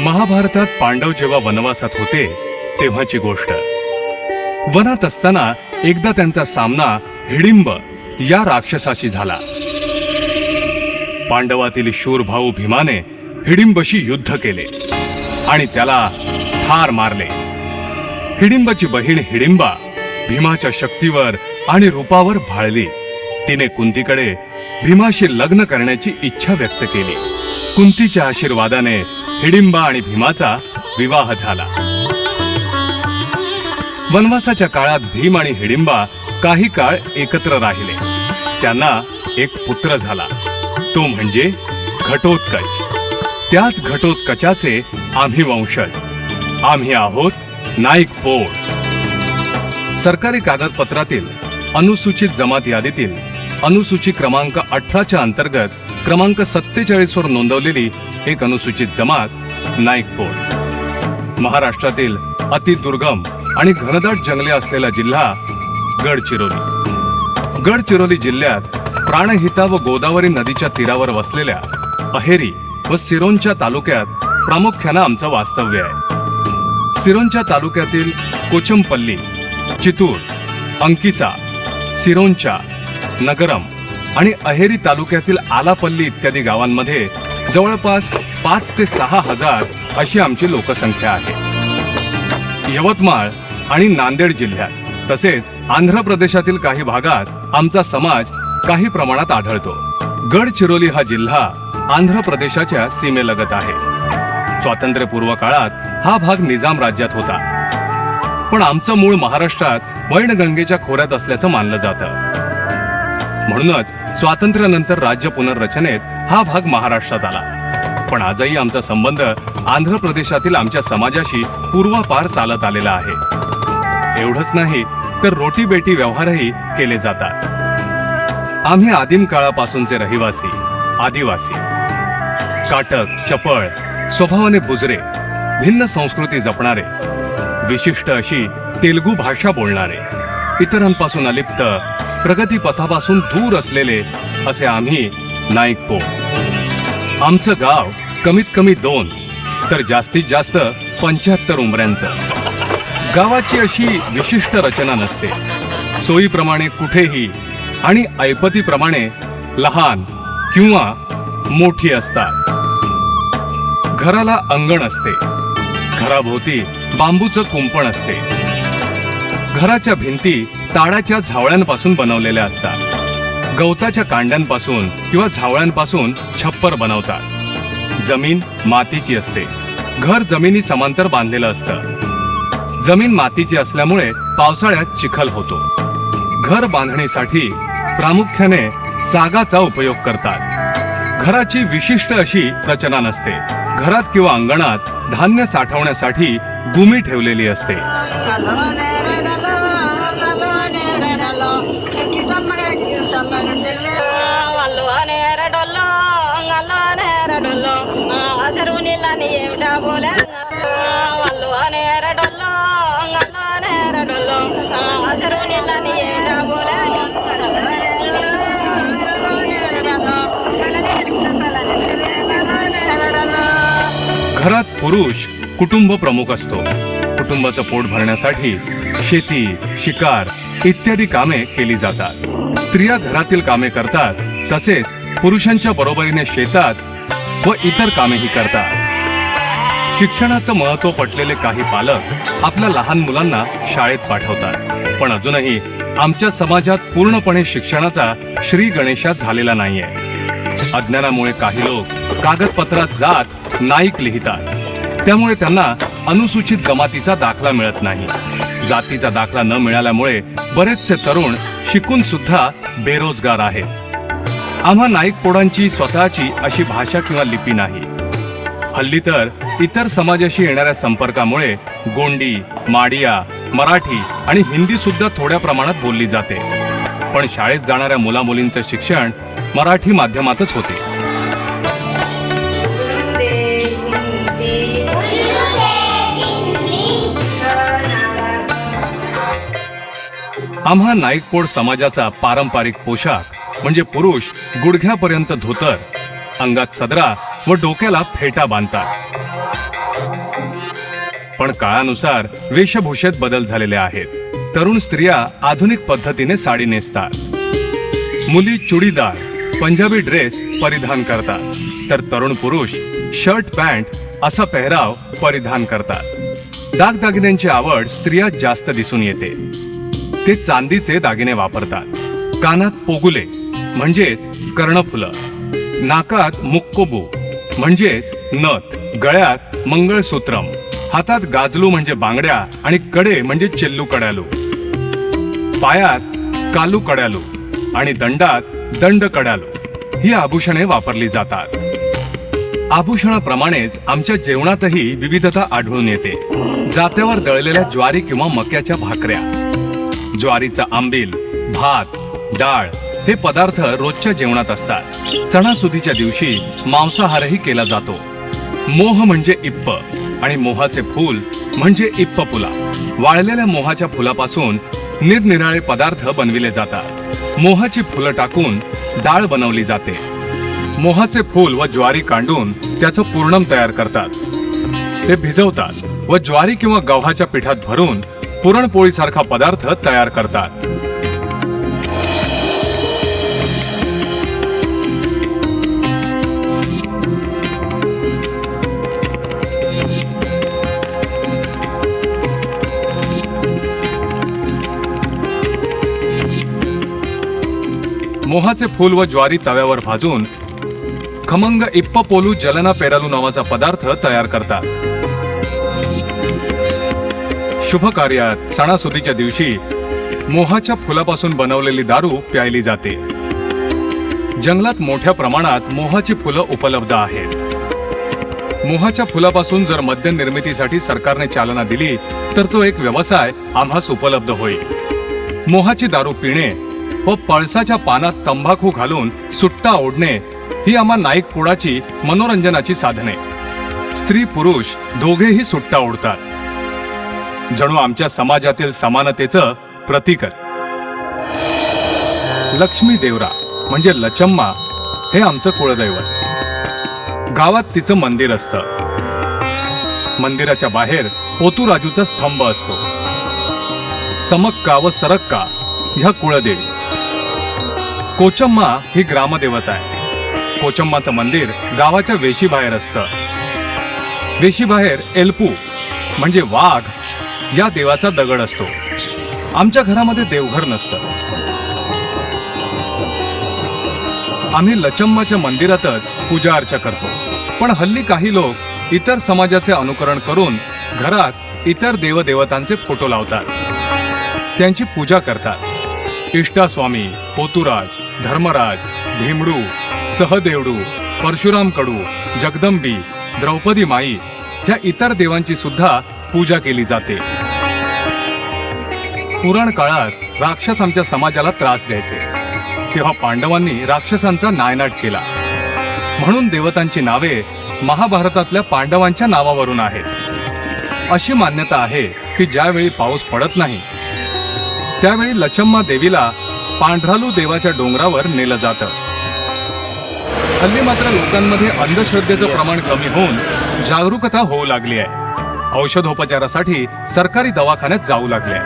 महाभारतात पांडव जेव्हा वनवासात होते तेव्हाची गोष्ट। वनात असताना एकदा त्यांचा सामना हिडिंब या राक्षसाशी झाला। पांडवातील शूर भाऊ भीमाने हिडिंबशी युद्ध केले आणि त्याला ठार मारले। हिडिंबची बहीण हिडिंबा भीमाच्या शक्तीवर आणि रूपावर भाळली। तिने कुंतीकडे भीमाशी लग्न करण्याची इच्छा व्यक्त केली। कुंतीच्या आशीर्वादाने हिडिंबा आणि भीमाचा विवाह झाला। वनवासाच्या काळात भीम आणि हिडिंबा काही काळ एकत्र राहिले। त्यांना एक पुत्र झाला, तो म्हणजे घटोत्कच। त्याच घटोत्कचाचे आम्ही वंशज। आम्ही आहोत नाईकपोळ। सरकारी कागदपत्रातील अनुसूचित जमात यादीतील अनुसूची क्रमांक 18च्या अंतर्गत क्रमांक 47 वर नोंदवलेली एक अनुसूचित जमात नाईकपोळ। महाराष्ट्रातील अतिदुर्गम आणि घनदाट जंगले असलेला जिल्हा गडचिरोली। गडचिरोली जिल्ह्यात प्राणहिता व गोदावरी नदीच्या तीरावर वसलेल्या अहेरी व सिरोंचा तालुक्यात प्रामुख्याने आमचं वास्तव्य आहे। सिरोंचा तालुक्यातील कोचमपल्ली, चितूर, अंकिसा, सिरोंचा, नगरम आणि अहेरी तालुक्यातील आलापल्ली इत्यादी गावांमध्ये जवळपास 5 ते 6 हजार अशी आमची लोकसंख्या आहे। यवतमाळ आणि नांदेड जिल्ह्यात तसेच आंध्र प्रदेशातील काही भागात आमचा समाज काही प्रमाणात आढळतो। गडचिरोली हा जिल्हा आंध्र प्रदेशाच्या सीमेलगत आहे। स्वातंत्र्यपूर्व काळात हा भाग निजाम राज्यात होता, पण आमचं मूळ महाराष्ट्रात वैनगंगेच्या खोऱ्यात असल्याचं मानलं जातं। म्हणूनच स्वातंत्र्यानंतर राज्य पुनर्रचनेत हा भाग महाराष्ट्रात आला, पण आजही आमचा संबंध आंध्र प्रदेशातील आमच्या समाजाशी पूर्वापार चालत आलेला आहे। एवढंच नाही तर रोटी बेटी व्यवहारही केले जातात। आम्ही आदिम काळापासूनचे रहिवासी, आदिवासी, काटक, चपळ, स्वभावाने बुजरे, भिन्न संस्कृती जपणारे, विशिष्ट अशी तेलुगू भाषा बोलणारे, इतरांपासून अलिप्त, प्रगती पथापासून दूर असलेले असे आम्ही नाईकपोळ। आमचं गाव कमीत कमी 2 तर जास्तीत जास्त 75 उंबऱ्यांचं। गावाची अशी विशिष्ट रचना नसते। सोयीप्रमाणे कुठेही आणि ऐपतीप्रमाणे लहान किंवा मोठी असतात। घराला अंगण असते, घराभोवती बांबूचं कुंपण असते। घराच्या भिंती ताडाच्या झावळ्यांपासून बनवलेल्या असतात। गवताच्या कांड्यांपासून किंवा झावळ्यांपासून छप्पर बनवतात। जमीन मातीची असते। घर जमिनी समांतर बांधलेलं असतं। जमीन मातीची असल्यामुळे पावसाळ्यात चिखल होतो। घर बांधणीसाठी प्रामुख्याने सागाचा उपयोग करतात। घराची विशिष्ट अशी रचना नसते। घरात किंवा अंगणात धान्य साठवण्यासाठी गुमी ठेवलेली असते। घरात पुरुष कुटुंब प्रमुख असतो। कुटुंबाचं पोट भरण्यासाठी शेती, शिकार इत्यादी कामे केली जातात। स्त्रिया घरातील कामे करतात, तसेच पुरुषांच्या बरोबरीने शेतात व इतर कामेही करतात। शिक्षणाचं महत्त्व पटलेले काही पालक आपल्या लहान मुलांना शाळेत पाठवतात, पण अजूनही आमच्या समाजात पूर्णपणे शिक्षणाचा श्री गणेशा झालेला नाहीये। अज्ञानामुळे काही लोक कागदपत्रात जात नाईक लिहितात, त्यामुळे त्यांना अनुसूचित जमातीचा दाखला मिळत नाही। जातीचा दाखला न मिळाल्यामुळे बरेचसे तरुण शिकून सुद्धा बेरोजगार आहेत। आम्हा नाईकपोळांची स्वतःची अशी भाषा किंवा लिपी नाही। हल्ली तर इतर समाजाशी येणाऱ्या संपर्कामुळे गोंडी, माडिया, मराठी आणि हिंदी सुद्धा थोड्या प्रमाणात बोलली जाते, पण शाळेत जाणाऱ्या मुलामुलींचं शिक्षण मराठी माध्यमातच होते। आम्हा नाईकपोळ समाजाचा पारंपरिक पोशाख म्हणजे पुरुष गुडघ्यापर्यंत धोतर, अंगात सदरा व डोक्याला फेटा बांधतात। पण काळानुसार वेशभूषेत बदल झालेले आहेत. तरुण स्त्रिया आधुनिक पद्धतीने साडी नेसतात, मुली चुडीदार पंजाबी ड्रेस परिधान करतात, तर तरुण पुरुष शर्ट पॅन्ट असा पेहराव परिधान करतात. दागदागिन्यांची आवड स्त्रियात जास्त दिसून येते. ते चांदीचे दागिने वापरतात, कानात पोगुले म्हणजेच कर्णफुलं, नाकात मुक्कोबू म्हणजेच नथ, गळ्यात मंगळसूत्रम, हातात गाजलू म्हणजे बांगड्या आणि कडे म्हणजे चिल्लू कड्यालू, पायात कालू कड्यालू आणि दंडात दंड कड्यालू ही आभूषणे वापरली जातात. आभूषणाप्रमाणेच आमच्या जेवणातही विविधता आढळून येते. जात्यावर दळलेल्या ज्वारी किंवा मक्याच्या भाकऱ्या, ज्वारीचा आंबील, भात, डाळ हे पदार्थ रोजच्या जेवणात असतात. सणासुदीच्या दिवशी मांसाहारही केला जातो. मोह म्हणजे इप्प आणि मोहाचे फूल म्हणजे इप्पपुला. वाळलेल्या मोहाच्या फुलापासून निरनिराळे पदार्थ बनविले जातात. मोहाची फुलं टाकून डाळ बनवली जाते. मोहाचे फूल व ज्वारी कांडून त्याचं पूर्णम तयार करतात. ते भिजवतात व ज्वारी किंवा गव्हाच्या पिठात भरून पुरणपोळीसारखा पदार्थ तयार करतात. मोहाचे फूल व ज्वारी तव्यावर भाजून खमंग इप्पपोलू जलना पेरालू नावाचा पदार्थ तयार करतात. शुभ कार्यात सणासुदीच्या दिवशी मोहाच्या फुलापासून बनवलेली दारू प्यायली जाते. जंगलात मोठ्या प्रमाणात मोहाची फुलं उपलब्ध आहेत. मोहाच्या फुलापासून जर मद्य निर्मितीसाठी सरकारने चालना दिली तर तो एक व्यवसाय आम्हास उपलब्ध होईल. मोहाची दारू पिणे व पळसाच्या पानात तंबाखू घालून सुट्टा ओढणे ही आम्हा नाईक पुडाची मनोरंजनाची साधने. स्त्री पुरुष दोघेही सुट्टा ओढतात. जणू आमच्या समाजातील समानतेचं प्रतीक. लक्ष्मी देवरा म्हणजे लचम्मा हे आमचं कुळदैवत. गावात तिचं मंदिर असतं. मंदिराच्या बाहेर पोतूराजूचा स्तंभ असतो. समक्का व सरक्का ह्या कुळदेवी. कोचम्मा ही ग्रामदेवता आहे. कोचम्माचं मंदिर गावाच्या वेशीबाहेर असतं. वेशीबाहेर एल्पू म्हणजे वाघ या देवाचा दगड असतो. आमच्या घरामध्ये देवघर नसतं. आम्ही लचम्माच्या मंदिरातच पूजा अर्चा करतो. पण हल्ली काही लोक इतर समाजाचे अनुकरण करून घरात इतर देवदेवतांचे फोटो लावतात, त्यांची पूजा करतात. इष्टास्वामी, पोतुराज, धर्मराज, भीमडू, सहदेवडू, परशुराम कडू, जगदंबी, द्रौपदी माई ह्या इतर देवांची सुद्धा पूजा केली जाते. पुराण काळात राक्षस आमच्या समाजाला त्रास द्यायचे, तेव्हा पांडवांनी राक्षसांचा नायनाट केला. म्हणून देवतांची नावे महाभारतातल्या पांडवांच्या नावावरून आहेत. अशी मान्यता आहे की ज्यावेळी पाऊस पडत नाही त्यावेळी लचम्मा देवीला पांढरालू देवाच्या डोंगरावर नेलं जातं. हल्ली मात्र लोकांमध्ये अंधश्रद्धेचं प्रमाण कमी होऊन जागरूकता होऊ लागली आहे. औषधोपचारासाठी सरकारी दवाखान्यात जाऊ लागले.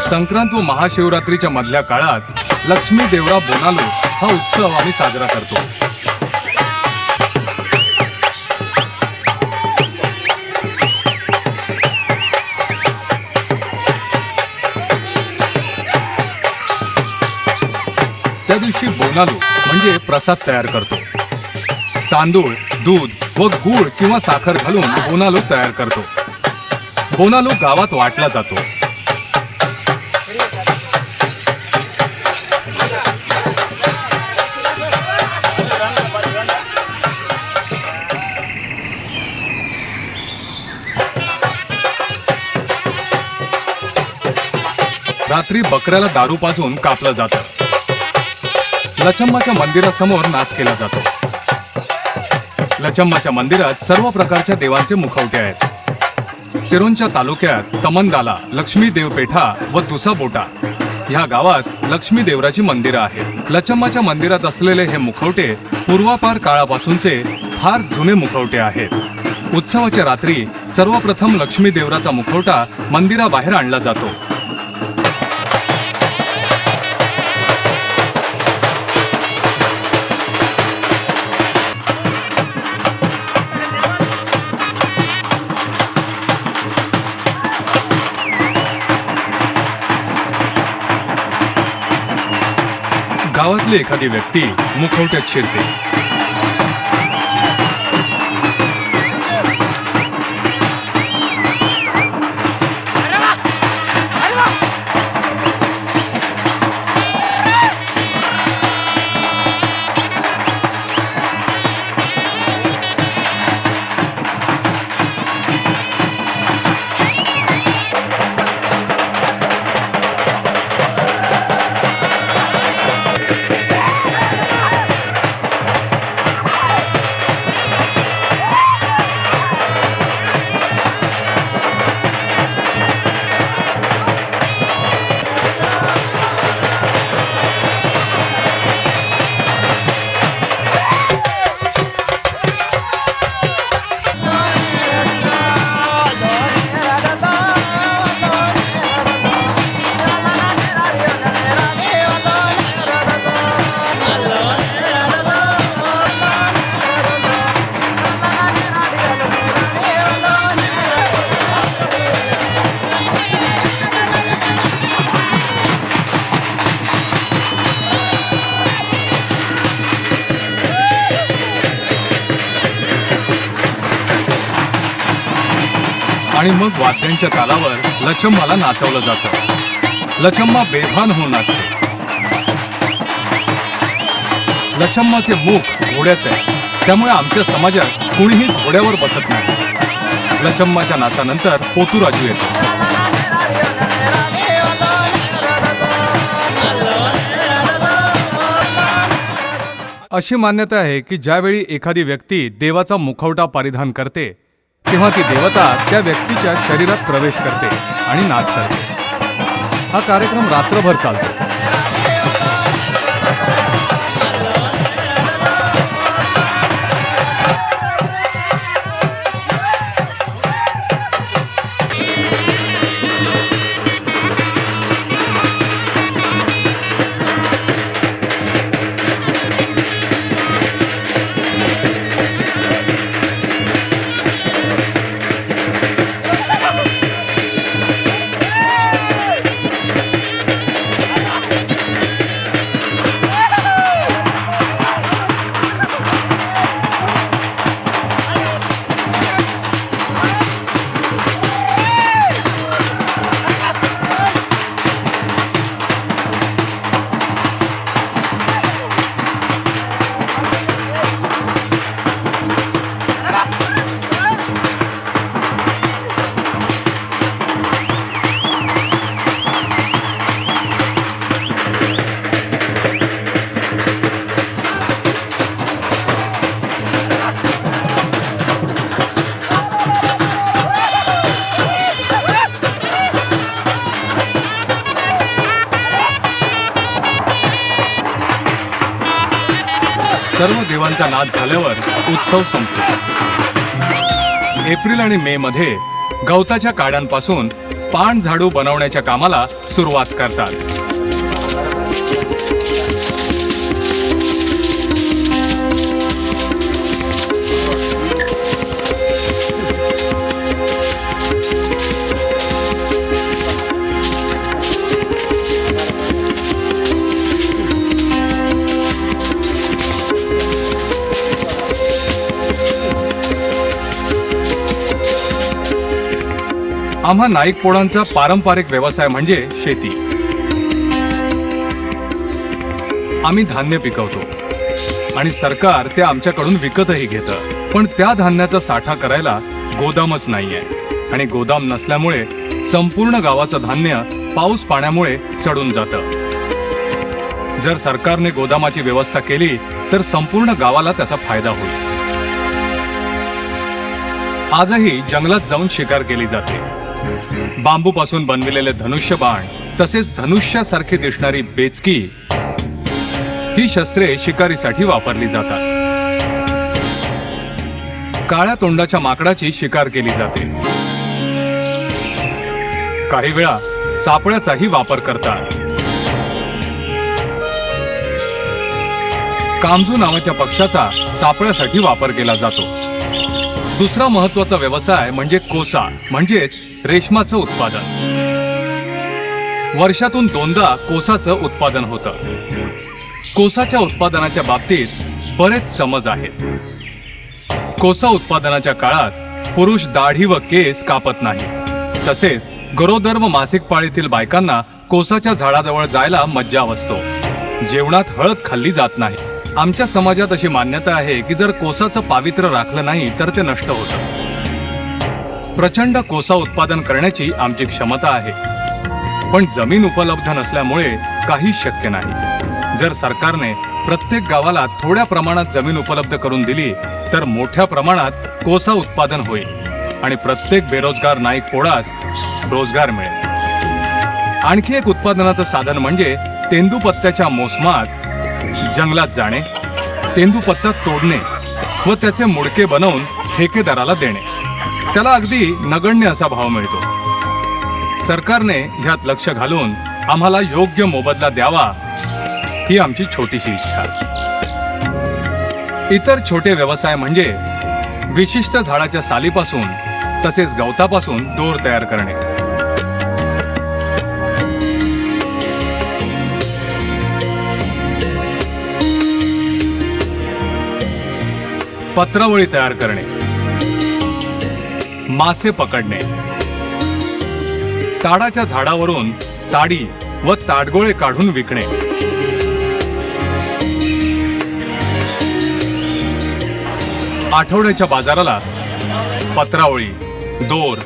संक्रांत व महाशिवरात्रीच्या मधल्या काळात लक्ष्मी देवरा बोनालू हा उत्सव आम्ही साजरा करतो. त्या दिवशी बोनालू म्हणजे प्रसाद तयार करतो. तांदूळ, दूध व गूळ किंवा साखर घालून बोनालू तयार करतो. बोनालू गावात वाटला जातो. रात्री बकऱ्याला दारू पाजून कापलं जातं. लचम्माच्या मंदिरासमोर नाच केला जातो. लचम्माच्या मंदिरात सर्व प्रकारच्या देवांचे मुखवटे आहेत. सिरोंचा तालुक्यात तमंदाला, लक्ष्मी देवपेठा व दुसाबोटा ह्या गावात लक्ष्मी देवराची मंदिरं आहेत. लचम्माच्या मंदिरात असलेले हे मुखवटे पूर्वापार काळापासूनचे फार जुने मुखवटे आहेत. उत्सवाच्या रात्री सर्वप्रथम लक्ष्मी देवराचा मुखवटा मंदिराबाहेर आणला जातो. गावातली एखादी व्यक्ती मुखवट्यात शिरते. आणि मग वाद्यांच्या तालावर लचम्माला नाचवलं जातं. लचम्मा बेभान होऊन नाचते. लचम्माचे मुख घोड्याचे आहे, त्यामुळे आमच्या समाजात कुणीही घोड्यावर बसत नाही. लचम्माच्या नाचानंतर पोतूराजू येतो. अशी मान्यता आहे की ज्यावेळी एखादी व्यक्ती देवाचा मुखवटा परिधान करते तेव्हा ती देवता त्या व्यक्तीच्या शरीरात प्रवेश करते आणि नाच करते. हा कार्यक्रम रात्रभर चालतो. सर्व देवांचा नाच झाल्यावर उत्सव संपतो. एप्रिल आणि मे मध्ये गवताच्या काड्यांपासून पान झाडू बनवण्याच्या कामाला सुरुवात करतात. आम्हा नाईक पोळांचा पारंपरिक व्यवसाय म्हणजे शेती. आम्ही धान्य पिकवतो आणि सरकार ते आमच्याकडून विकतही घेतं. पण त्या धान्याचा साठा करायला गोदामच नाहीये आणि गोदाम नसल्यामुळे संपूर्ण गावाचं धान्य पाऊस पाण्यामुळे सडून जातं. जर सरकारने गोदामाची व्यवस्था केली तर संपूर्ण गावाला त्याचा फायदा होईल. आजही जंगलात जाऊन शिकार केली जाते. बांबूपासून बनविलेले धनुष्यबाण, तसेच धनुष्यासारखी दिसणारी बेचकी ही शस्त्रे शिकारीसाठी वापरली जातात. काळ्या तोंडाच्या माकडाची शिकार केली जाते. काही वेळा सापळ्याचाही वापर करतात. कामजू नावाच्या पक्ष्याचा सापळ्यासाठी वापर केला जातो. दुसरा महत्वाचा व्यवसाय म्हणजे कोसा म्हणजेच रेशमाचं उत्पादन. वर्षातून 2दा कोसाचं उत्पादन होतं. कोसाच्या उत्पादनाच्या बाबतीत बरेच समज आहेत. कोसा उत्पादनाच्या काळात पुरुष दाढी व केस कापत नाही. तसेच गरोदर व मासिक पाळीतील बायकांना कोसाच्या झाडाजवळ जायला मज्जाव असतो. जेवणात हळद खाल्ली जात नाही. आमच्या समाजात अशी मान्यता आहे की जर कोसाचं पावित्र्य राखलं नाही तर ते नष्ट होतं. प्रचंड कोसा उत्पादन करण्याची आमची क्षमता आहे, पण जमीन उपलब्ध नसल्यामुळे काही शक्य नाही. जर सरकारने प्रत्येक गावाला थोड्या प्रमाणात जमीन उपलब्ध करून दिली तर मोठ्या प्रमाणात कोसा उत्पादन होईल आणि प्रत्येक बेरोजगार नाईक पोळास रोजगार मिळेल. आणखी एक उत्पादनाचं साधन म्हणजे तेंदूपत्त्याच्या मोसमात जंगलात जाणे, तेंदूपत्ता तोडणे व त्याचे मुडके बनवून ठेकेदाराला देणे. त्याला अगदी नगण्य असा भाव मिळतो. सरकारने ह्यात लक्ष घालून आम्हाला योग्य मोबदला द्यावा ही आमची छोटीशी इच्छा. इतर छोटे व्यवसाय म्हणजे विशिष्ट झाडाच्या सालीपासून तसेच गवतापासून दोर तयार करणे, पत्रावळी तयार करणे, मासे पकडणे, ताडाच्या झाडावरून ताडी व ताडगोळे काढून विकणे, आठवड्याच्या बाजाराला पत्रावळी, दोर